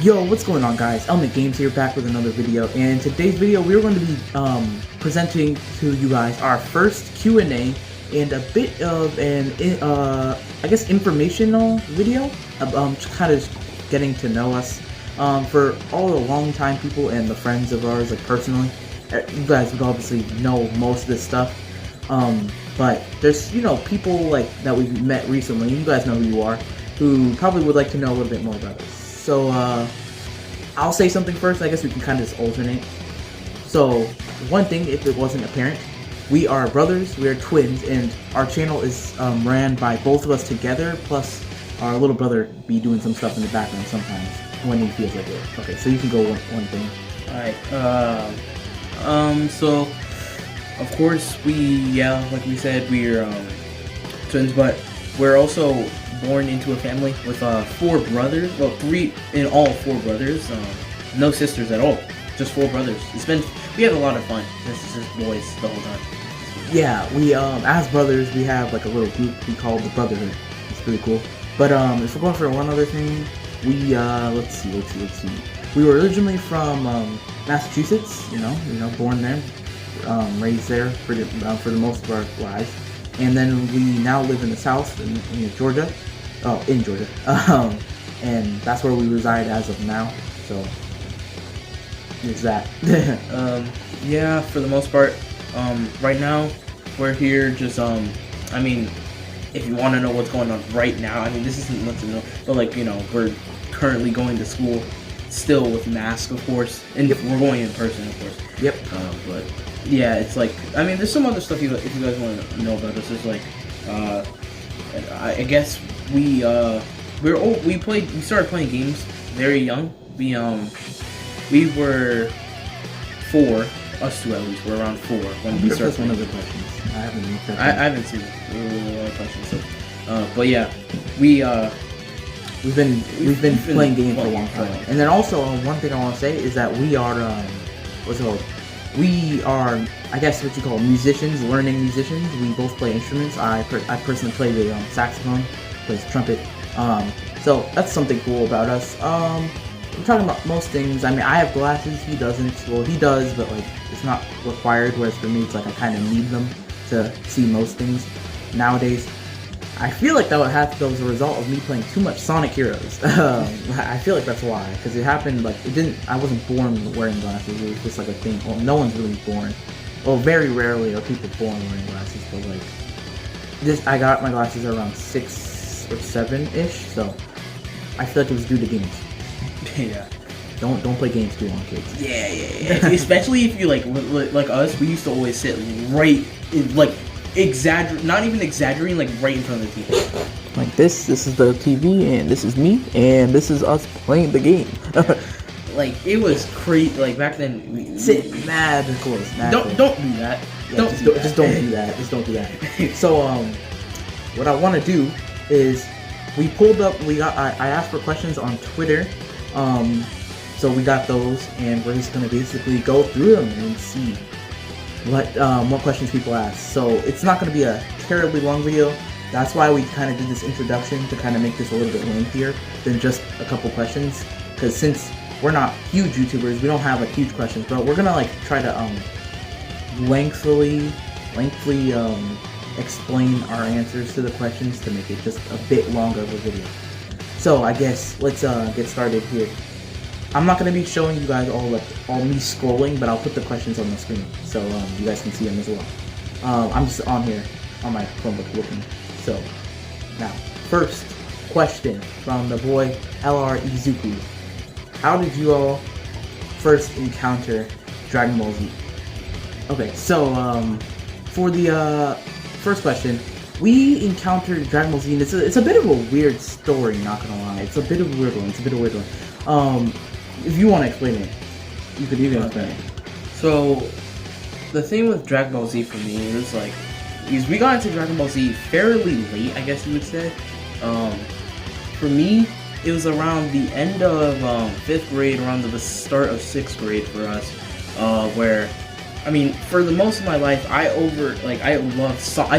Yo, what's going on, guys? ElementGamez here, back with another video. And today's video, we're going to be presenting to you guys our first Q&A and a bit of an, I guess, informational video. Just kind of getting to know us. For all the long-time people and the friends of ours, like personally, you guys would obviously know most of this stuff. But there's, you know, people like that we've met recently. You guys know who you are, who probably would like to know a little bit more about us. So, I'll say something first. I guess we can kind of just alternate. So, one thing, if it wasn't apparent, we are brothers, we are twins, and our channel is ran by both of us together, plus our little brother be doing some stuff in the background sometimes when he feels like it. Okay, so you can go one thing. Alright, so, of course, like we said, we're twins, but we're also born into a family with 4 brothers. Well, 3 in all, 4 brothers. No sisters at all. Just 4 brothers. We had a lot of fun. This is just boys the whole time. Yeah, we as brothers, we have like a little group we call the Brotherhood. It's pretty cool. But if we're going for one other thing, we let's see. We were originally from Massachusetts. You know, born there, raised there for the most of our lives. And then we now live in the South, in Georgia. Oh, in Georgia. And that's where we reside as of now. So, there's that. Yeah, for the most part. Right now, we're here just, I mean, if you want to know what's going on right now, I mean, this isn't nothing to know, but like, you know, we're currently going to school, still with masks, of course, and we're going in person, of course. Yep. But yeah, it's like, I mean, there's some other stuff if you guys want to know about us. There's like, I guess we started playing games very young. We were 4, us 2 at least. We're around 4 when we started. That's one of the questions. I haven't seen the questions. So, but yeah, we've been playing games for a long time. And then also one thing I want to say is that we are what's it called? We are, I guess, what you call musicians, learning musicians. We both play instruments. I personally play the saxophone, plays trumpet. So that's something cool about us. We're talking about most things. I mean, I have glasses. He doesn't. Well, he does, but like it's not required. Whereas for me, it's like I kind of need them to see most things nowadays. I feel like that was a result of me playing too much Sonic Heroes. I feel like that's why, because it happened like it didn't. I wasn't born wearing glasses. It was just like a thing. Well, no one's really born. Well, very rarely are people born wearing glasses. But like I got my glasses around 6 or 7-ish. So I feel like it was due to games. Yeah. Don't play games too long, kids. Yeah. Especially if you like us, we used to always sit right in, like. Not even exaggerating, like right in front of the TV. Like this is the TV, and this is me, and this is us playing the game. Like it was crazy. Like back then, sit mad close. Don't do that. Yeah, just don't do that. Just don't do that. So what I want to do is we pulled up. I asked for questions on Twitter. So we got those, and we're just gonna basically go through them and see what questions people ask. So it's not going to be a terribly long video. That's why we kind of did this introduction to kind of make this a little bit lengthier than just a couple questions. Because since we're not huge YouTubers, we don't have like huge questions, but we're gonna like try to lengthily explain our answers to the questions to make it just a bit longer of a video. So I guess let's get started here. I'm not going to be showing you guys all me scrolling, but I'll put the questions on the screen so you guys can see them as well. I'm just on here on my Chromebook looking. So now, first question from the boy LR Izuku. How did you all first encounter Dragon Ball Z? Okay, so for the first question, we encountered Dragon Ball Z, and it's a bit of a weird story, not gonna lie. It's a bit of a weird one. If you want to explain it, you can explain it. So, the thing with Dragon Ball Z for me is like, we got into Dragon Ball Z fairly late, I guess you would say. For me, it was around the end of 5th grade, around the start of 6th grade for us, where, I mean, for the most of my life, I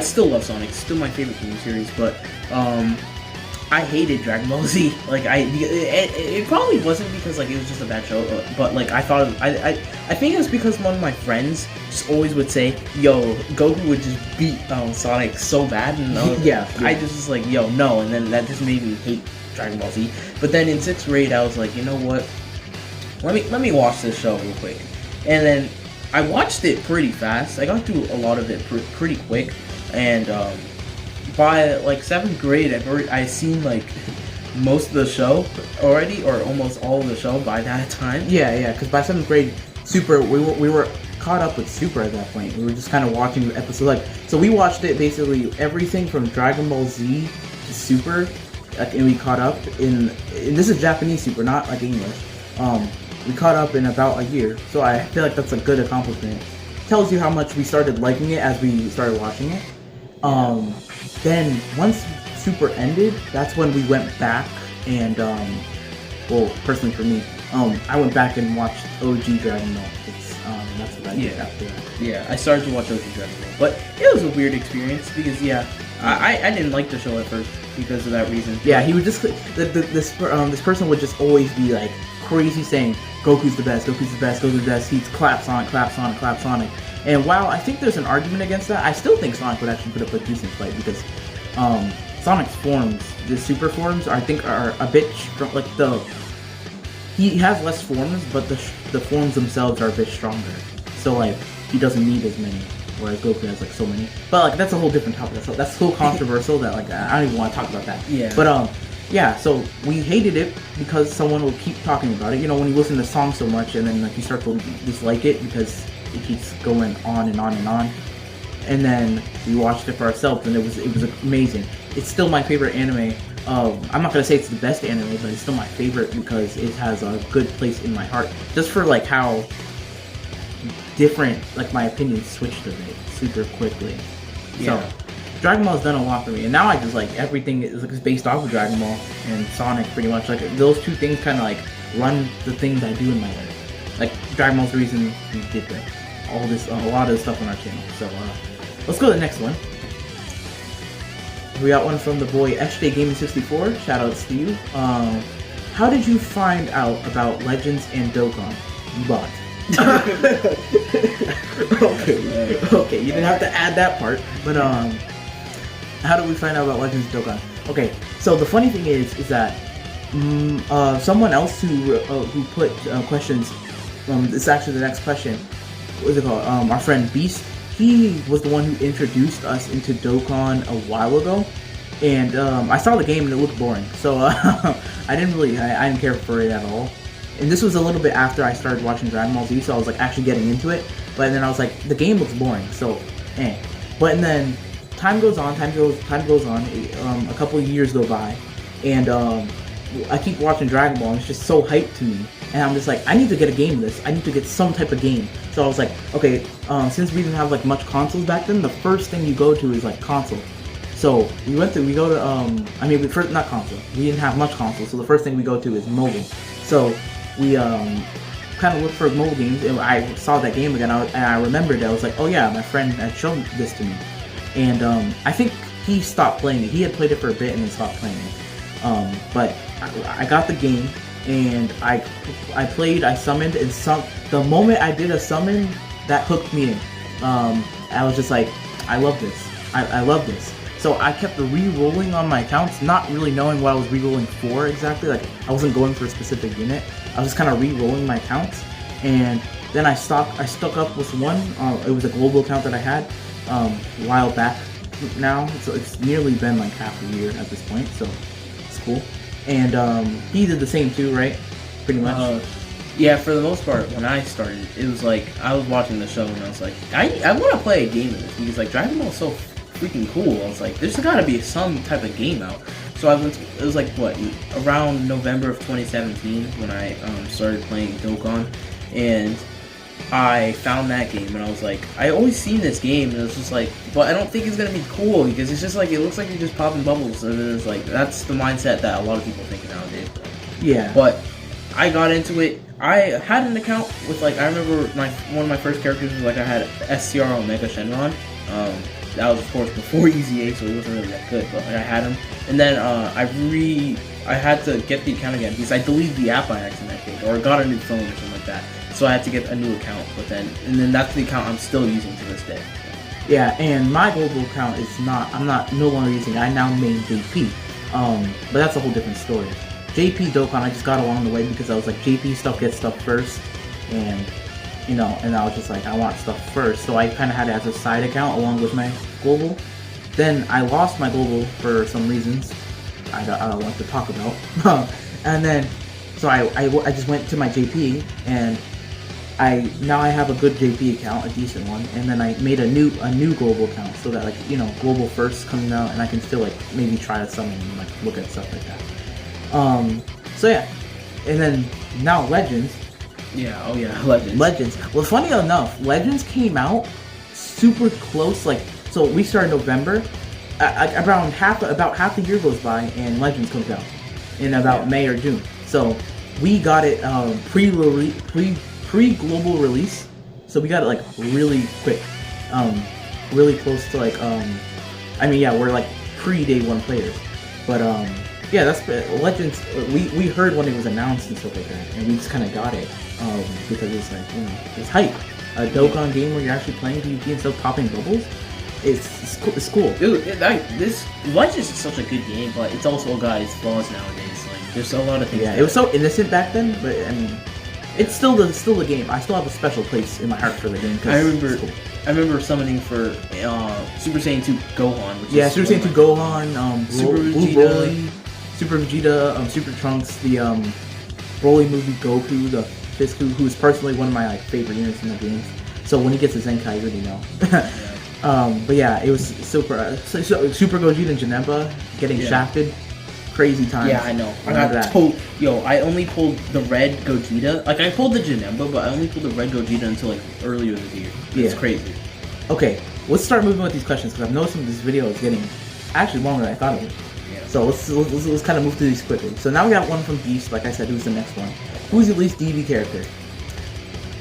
still love Sonic. It's still my favorite game series, but I hated Dragon Ball Z. Like it probably wasn't because like it was just a bad show, but like I thought I think it was because one of my friends just always would say, "Yo, Goku would just beat Sonic so bad," and I just was like, "Yo, no," and then that just made me hate Dragon Ball Z. But then in 6th grade, I was like, you know what? Let me watch this show real quick, and then I watched it pretty fast. I got through a lot of it pretty quick, and by like 7th grade, I seen like most of the show already, or almost all of the show by that time. Yeah, because by 7th grade, Super, we were caught up with Super at that point. We were just kind of watching the episode. Like, so we watched it basically everything from Dragon Ball Z to Super, and we caught up in this is Japanese Super, not like English. We caught up in about a year, so I feel like that's a good accomplishment. Tells you how much we started liking it as we started watching it. Then once Super ended, that's when we went back and well, personally for me, I went back and watched OG Dragon Ball. That's what I did after that. Yeah, I started to watch OG Dragon Ball, but it was a weird experience because I didn't like the show at first because of that reason. Yeah, he would just this person would just always be like crazy saying Goku's the best, Goku's the best, Goku's the best. He's clap Sonic, clap Sonic, clap Sonic. And while I think there's an argument against that, I still think Sonic would actually put up a decent fight because Sonic's forms, the super forms, I think are a bit like he has less forms, but the forms themselves are a bit stronger. So like he doesn't need as many, whereas Goku has like so many. But like that's a whole different topic. That's so controversial that like I don't even want to talk about that. Yeah. But yeah. So we hated it because someone will keep talking about it. You know, when you listen to songs so much, and then like you start to dislike it because it keeps going on and on and on. And then we watched it for ourselves, and it was amazing. It's still my favorite anime. I'm not gonna say it's the best anime, but it's still my favorite because it has a good place in my heart. Just for like how different, like my opinion switched of it super quickly. Yeah. So Dragon Ball's done a lot for me, and now I just like everything is based off of Dragon Ball and Sonic pretty much. Like those two things kind of like run the things I do in my life. Like Dragon Ball's the reason we did a lot of this stuff on our channel. So let's go to the next one. We got one from the boy SJGaming64. Shoutouts to you. How did you find out about Legends and Dokkan? You bought. Okay, you didn't have to add that part. But how did we find out about Legends and Dokkan? Okay, so the funny thing is that someone else who put questions. This is actually the next question. What is it called? Our friend Beast. He was the one who introduced us into Dokkan a while ago, and I saw the game and it looked boring, so I didn't care for it at all. And this was a little bit after I started watching Dragon Ball Z, so I was like actually getting into it. But then I was like, the game looks boring, so But and then time goes on. A couple of years go by, and I keep watching Dragon Ball, and it's just so hyped to me. And I'm just like, I need to get a game of this. I need to get some type of game. So I was like, okay, since we didn't have like much consoles back then, the first thing you go to is like console. So we not console. We didn't have much console, so the first thing we go to is mobile. So we kind of looked for mobile games, and I saw that game again, and I remembered that I was like, oh yeah, my friend had shown this to me. And I think he stopped playing it. He had played it for a bit and then stopped playing it. But I got the game. And I played, I summoned, and the moment I did a summon, that hooked me in. I was just like, I love this. I love this. So I kept re-rolling on my accounts, not really knowing what I was re-rolling for exactly. Like, I wasn't going for a specific unit. I was just kind of re-rolling my accounts. And then I stuck up with one. It was a global account that I had a while back now. So it's nearly been like half a year at this point, so it's cool. And he did the same too, right? Pretty much. Yeah, for the most part, when I started, it was like I was watching the show and I was like, I want to play a game of this because like Dragon Ball is so freaking cool. I was like, there's got to be some type of game out. So I went. It was like what, around November of 2017 when I started playing Dokkan, and I found that game and I was like, I always seen this game and it was just like, but I don't think it's gonna be cool because it's just like it looks like you're just popping bubbles, and it's like that's the mindset that a lot of people think nowadays. Yeah. But I got into it. I had an account with like I remember one of my first characters was like I had STR Omega Shenron, That was of course before Easy 8, so he wasn't really that good, but like, I had him. And then I had to get the account again because I deleted the app by accident, I think, or got a new phone or something like that. So I had to get a new account. And then that's the account I'm still using to this day. Yeah, and my global account is I'm no longer using it. I now main JP. But that's a whole different story. JP Dokkan, I just got along the way because I was like, JP stuff gets stuff first, and you know, and I was just like, I want stuff first, so I kind of had it as a side account along with my global. Then I lost my global for some reasons I don't want to talk about, and then so I just went to my JP, and now I have a good JP account, a decent one, and then I made a new global account so that, like, you know, global first coming out, and I can still like maybe try to summon and like look at stuff like that. So yeah, and then now Legends. Yeah, oh yeah, Legends. Legends. Well, funny enough, Legends came out super close. Like, so we started November. About half a year goes by, and Legends comes out in about May or June. So we got it pre-global release. So we got it like really quick, really close to like I mean, yeah, we're like pre-day one players, but yeah, that's Legends. We heard when it was announced and stuff like that, and we just kind of got it because it's like, you know, it's hype. A Dokkan game where you're actually playing PvP instead of popping bubbles. It's cool. Dude, this Legends is such a good game, but it's also got its flaws nowadays. Like, there's a lot of things. Yeah, it was so innocent back then, but I mean, it's still the game. I still have a special place in my heart for the game. I remember summoning for Super Saiyan 2 Gohan. Which is Super Saiyan 2 Gohan, Super Blue Vegeta. Broly, Super Vegeta, Super Trunks, the Broly movie Goku, the Fisku, who's personally one of my like favorite units in the games. So when he gets a Zenkai, you already know. But yeah, it was super Super Gogeta and Janemba getting shafted. Crazy times. Yeah, I know. I only pulled the red Gogeta. Like, I pulled the Janemba, but I only pulled the red Gogeta until like earlier this year. It's crazy. Okay, let's start moving with these questions because I've noticed this video is getting actually longer than I thought it would. Yeah. So let's kind of move through these quickly. So now we got one from Beast. Like I said, who's the next one? Who's your least DB character?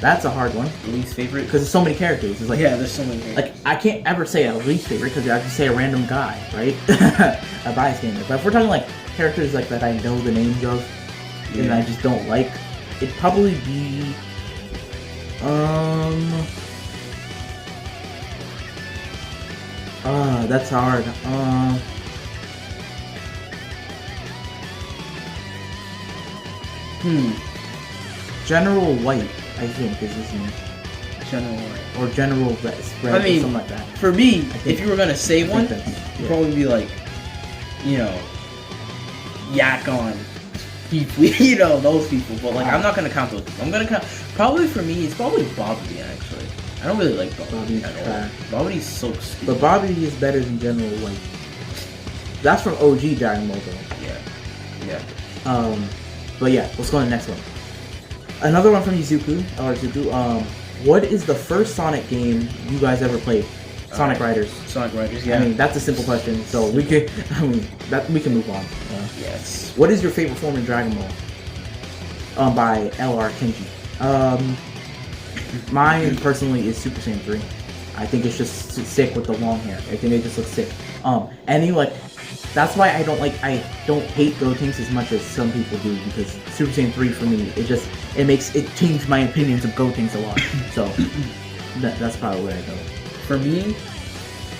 That's a hard one. Least favorite? Because there's so many characters. It's like, yeah, there's so many characters. Like, I can't ever say a least favorite because I just say a random guy, right? A bias gamer. But if we're talking like characters like that I know the names of and I just don't like, it'd probably be that's hard. General White, I think, is his name. General White. Or General Red, I mean, or something like that. For me, if you were gonna say one, it'd probably be like, you know, Yakon, people, you know, those people. But like, I'm not gonna count those. I'm gonna count. Probably for me, it's probably Bobby actually. I don't really like Bobby at all. Bobby's so stupid. But Bobby is better than General White. That's from OG Dragon Ball though. Yeah. But yeah, let's go on to the next one. Another one from Izuku. What is the first Sonic game you guys ever played? Sonic Riders. Sonic Riders, yeah. I mean, that's a simple question, so we can move on. Yes. What is your favorite form in Dragon Ball? By LR Kenji. Mine personally is Super Saiyan 3. I think it's just sick with the long hair. I think it just looks sick. That's why I don't hate Gotenks as much as some people do, because Super Saiyan 3 for me, it changed my opinions of Gotenks a lot. So that's probably where I go. For me,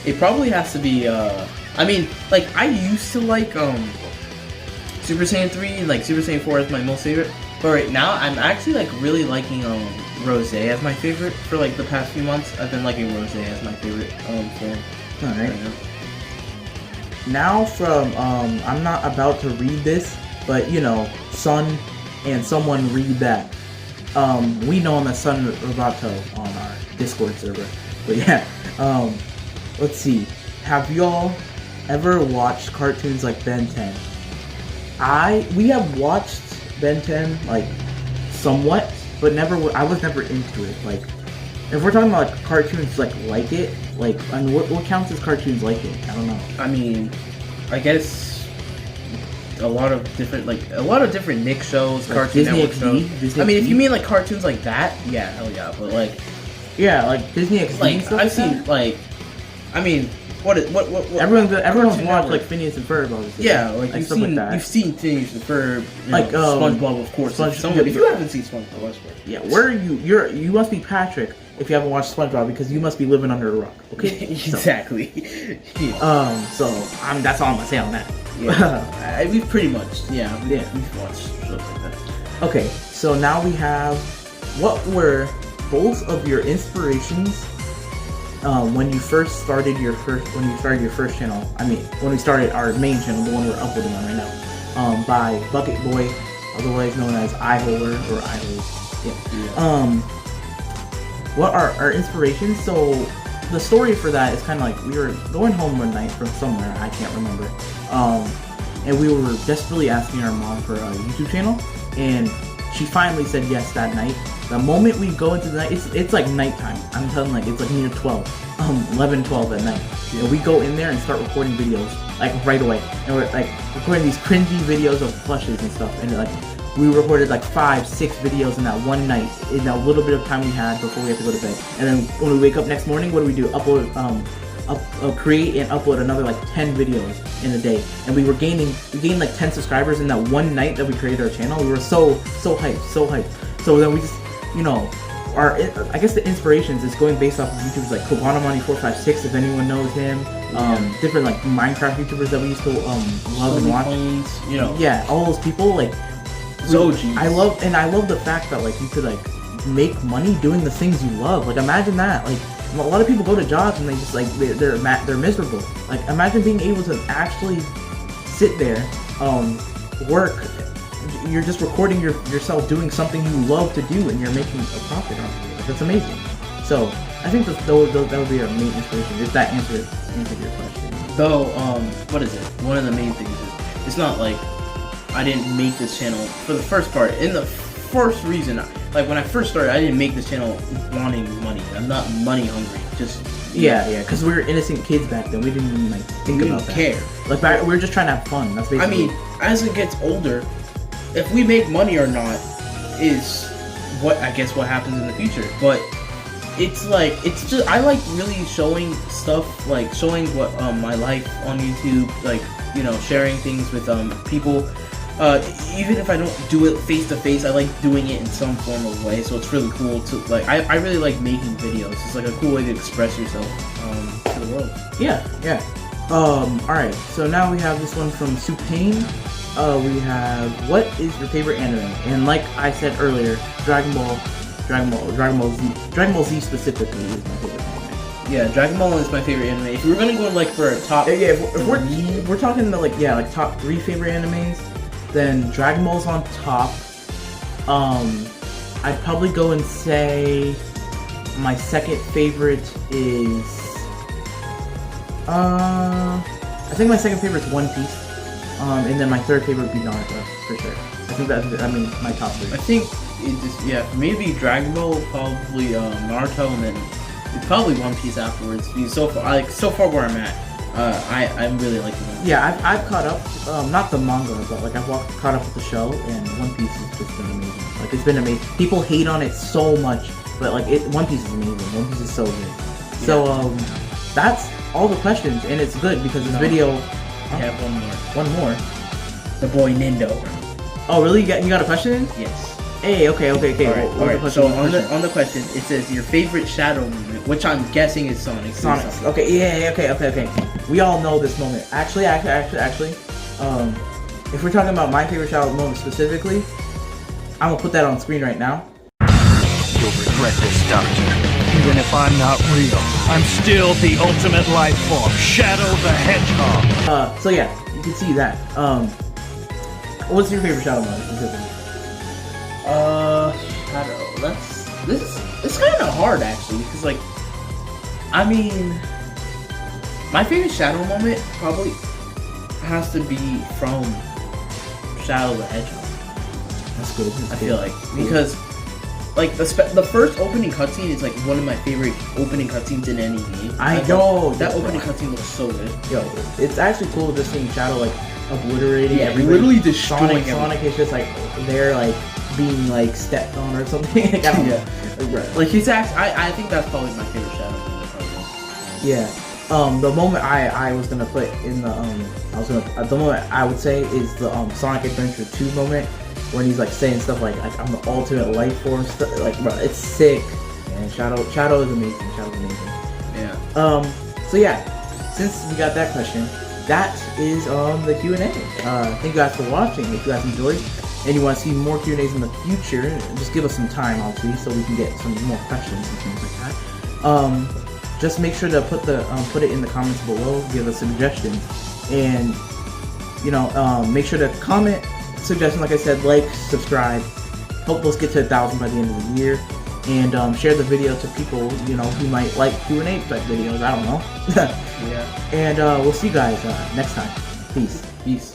it probably has to be I mean, like, I used to like Super Saiyan 3, like Super Saiyan 4 is my most favorite. But right now I'm actually like really liking Rose as my favorite. For like the past few months, I've been liking Rose as my favorite form. Alright. Now from I'm not about to read this, but you know, Sun and someone read that. We know him as Sun Roboto on our Discord server. But yeah, let's see. Have y'all ever watched cartoons like Ben 10? We have watched Ben 10 like somewhat, but I was never into it. Like, if we're talking about like, cartoons like it, like, I mean, what counts as cartoons like it? I don't know. I mean, I guess a lot of different Nick shows, like Cartoon Disney Network XD, shows. Disney I mean, XD? if you mean like cartoons like that, yeah, hell yeah. But like, yeah, like Disney XD. like and stuff I've like seen that? like I mean, what? Everyone's Cartoon watched like Network. Phineas and Ferb, obviously. Yeah, like stuff like that. you've seen Phineas and Ferb, like SpongeBob, of course. If you haven't seen SpongeBob, watch it. Yeah, where are you? You must be Patrick if you haven't watched SpongeBob because you must be living under a rock. Okay, exactly. So that's all I'm gonna say on that. Yeah, we've pretty much we've watched shows like that. Okay, so now we have what were both of your inspirations when you started your first channel. I mean, when we started our main channel, the one we're uploading on right now, by Bucket Boy, otherwise known as iHoler or iHole. Yeah. What are our inspirations? So the story for that is kind of like we were going home one night from somewhere, I can't remember, and we were desperately asking our mom for a YouTube channel, and she finally said yes that night. The moment we go into the night, it's like nighttime. I'm telling you, like it's like near 11, 12 at night. And we go in there and start recording videos like right away, and we're like recording these cringy videos of plushes and stuff, and like we recorded like 5-6 videos in that one night, in that little bit of time we had before we had to go to bed. And then when we wake up next morning, what do? Upload, create and upload another like 10 videos in a day. And we gained like 10 subscribers in that one night that we created our channel. We were so hyped. So then we just, I guess the inspirations is going based off of YouTubers like Kobanamani456, if anyone knows him. Different like Minecraft YouTubers that we used to love and watch. Yeah, all those people like. I love the fact that like you could like make money doing the things you love. Like imagine that. Like a lot of people go to jobs and they just like they're miserable. Like imagine being able to actually sit there, work. You're just recording yourself doing something you love to do, and you're making a profit on it. Like, that's amazing. So I think that would be our main inspiration if that answered your question. Though, what is it? One of the main things is it's not like I didn't make this channel for the first part. In the first reason, like when I first started, I didn't make this channel wanting money. I'm not money hungry. Just because we were innocent kids back then. We didn't even like think about that. Care. Like we were just trying to have fun. That's basically. I mean, as it gets older, if we make money or not is what happens in the future. But it's just I like really showing stuff, like showing what my life on YouTube, like sharing things with people. Even if I don't do it face to face, I like doing it in some form of way. So it's really cool to like. I really like making videos. It's like a cool way to express yourself to the world. Yeah. All right. So now we have this one from Supane. We have what is your favorite anime? And like I said earlier, Dragon Ball Z specifically is my favorite anime. Yeah, Dragon Ball is my favorite anime. If we were gonna go like for a top, if we're talking about like top 3 favorite animes, then Dragon Ball's on top. I'd probably go and say my second favorite is I think my second favorite is One Piece. And then my third favorite would be Naruto, for sure. I think my top 3. I think it just, maybe Dragon Ball, probably Naruto, and then probably One Piece afterwards. Because so far where I'm at, I'm really liking it. Yeah, I've caught up, not the manga, but like I've caught up with the show, and One Piece has just been amazing. Like it's been amazing. People hate on it so much, but like One Piece is amazing. One Piece is so good. Yeah. So that's all the questions, and it's good because this video. I have one more. One more? The boy Nindo. Oh, really? You got a question? Yes. Hey, okay. All right. So on the question, it says your favorite shadow movement, which I'm guessing is Sonic. Okay. Yeah. Okay. We all know this moment. Actually, if we're talking about my favorite shadow moment specifically, I'm gonna put that on screen right now. You'll regret this, Doctor. Even if I'm not real, I'm still the ultimate life form, Shadow the Hedgehog. So yeah, you can see that. What's your favorite shadow mode specifically? Shadow. It's kind of hard actually, because like, I mean, my favorite shadow moment probably has to be from Shadow the Hedgehog. That's good. I feel like because. Like the first opening cutscene is like one of my favorite opening cutscenes in any game. I know that opening cutscene looks so good. Yo, it's actually cool just seeing Shadow like obliterating everybody. Literally destroying Sonic is just like they're like being like stepped on or something. Like, I don't know. Like he's actually, I think that's probably my favorite Shadow. Yeah. the moment I was gonna put in the the moment I would say is the Sonic Adventure 2 moment when he's like saying stuff like I'm the ultimate life form stuff. Like, bro, it's sick. And Shadow is amazing. Shadow's amazing. Yeah. So yeah, since we got that question, that is the Q&A. Thank you guys for watching. If you guys enjoyed and you want to see more Q&As in the future, just give us some time, obviously, so we can get some more questions and things like that. Just make sure to put it in the comments below. Give us suggestions, and make sure to comment suggestions. Like I said, like, subscribe. Help us get to 1,000 by the end of the year, and share the video to people who might like Q&A type videos. I don't know. Yeah. And we'll see you guys next time. Peace. Peace.